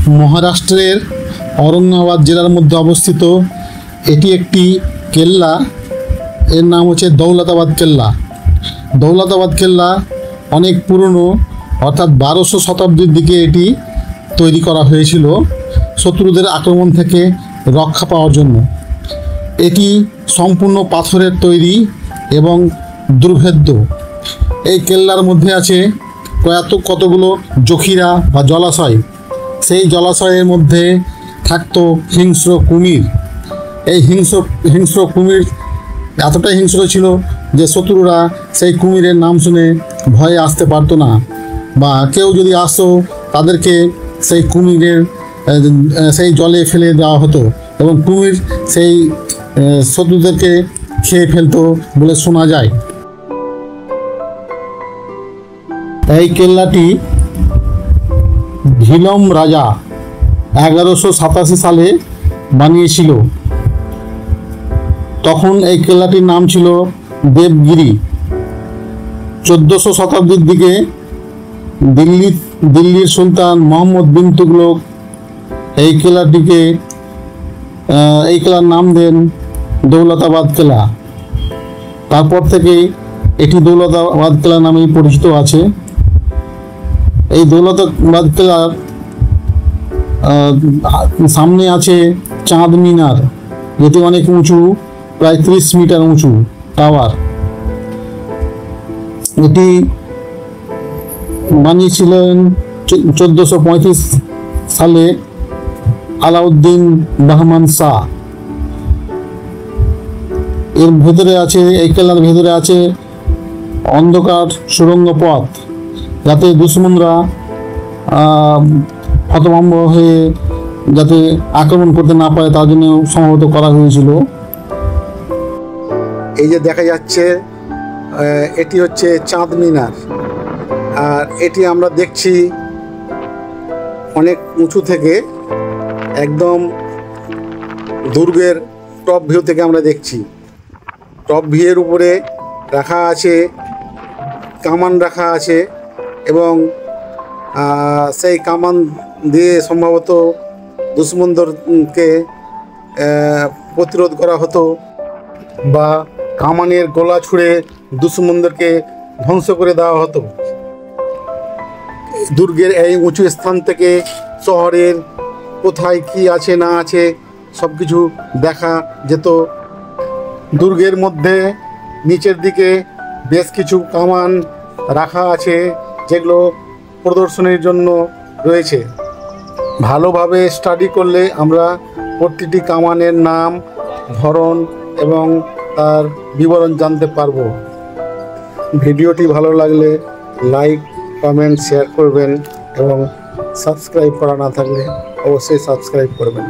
মহারাষ্ট্রের औरंगाबाद জেলার মধ্যে অবস্থিত এটি একটি কেল্লা। এর নাম হচ্ছে দৌলতাবাদ কেল্লা। দৌলতাবাদ কেল্লা অনেক পুরনো, অর্থাৎ 1200 শতাব্দীর দিকে এটি তৈরি করা হয়েছিল শত্রুদের আক্রমণ থেকে রক্ষা পাওয়ার জন্য। এটি সম্পূর্ণ পাথরের তৈরি এবং দুর্ভেদ্য। এই কেল্লার মধ্যে আছে কতগুলো জখিরা বা জলাশয়। সেই জলাশয়ের মধ্যে থাকতো হিংস্র কুমির। এই হিংস্র কুমির এতটাই হিংস্র ছিল যে শত্রুরা সেই কুমিরের নাম শুনে ভয়ে আসতে পারতো না, বা কেউ যদি আসতো তাদেরকে সেই কুমিরের সেই জলে ফেলে দেওয়া হতো এবং কুমির সেই শত্রুদেরকে খেয়ে ফেলতো বলে শোনা যায়। এই কেল্লাটি ঝিলম রাজা 1187 সালে বানিয়েছিল। তখন এই কেল্লাটির নাম ছিল দেবগিরি। 1400 শতাব্দীর দিকে দিল্লির সুলতান মোহাম্মদ বিন তুগলক এই কেল্লার নাম দেন দৌলতাবাদ কেল্লা। তারপর থেকে এটি দৌলতাবাদ কেল্লা নামেই পরিচিত আছে। এই দৌলতাবাদ কেল্লার সামনে আছে চাঁদ মিনার, যেটি অনেক উঁচু, প্রায় 30 মিটার উঁচু টাওয়ার। এটি বানিয়েছিলেন 1435 সালে আলাউদ্দিন বাহমান শাহ। এর ভেতরে আছে, এই কেল্লার ভেতরে আছে অন্ধকার সুড়ঙ্গ পথ, যাতে দুশ্মনরা হতভম্ব হয়ে যাতে আক্রমণ করতে না পারে তার জন্য সম্ভবত করা হয়েছিল। এই যে দেখা যাচ্ছে এটি হচ্ছে চাঁদ মিনার, আর এটি আমরা দেখছি অনেক উঁচু থেকে, একদম দুর্গের টপ ভিউ থেকে আমরা দেখছি। টপ ভিউয়ের উপরে রাখা আছে কামান রাখা আছে, এবং সেই কামান দিয়ে সম্ভবত দুশ্মনদেরকে প্রতিরোধ করা হতো, বা কামানের গোলা ছুঁড়ে দুশ্মনদেরকে ধ্বংস করে দেওয়া হতো। দুর্গের এই উঁচু স্থান থেকে শহরের কোথায় কি আছে না আছে সব কিছু দেখা যেত। দুর্গের মধ্যে নিচের দিকে বেশ কিছু কামান রাখা আছে, যেগুলো প্রদর্শনীর জন্য রয়েছে। ভালোভাবে স্টাডি করলে আমরা প্রতিটি কামানের নাম, ধরন এবং তার বিবরণ জানতে পারবো। ভিডিওটি ভালো লাগলে লাইক, কমেন্ট, শেয়ার করবেন এবং সাবস্ক্রাইব করা না থাকলে অবশ্যই সাবস্ক্রাইব করবেন।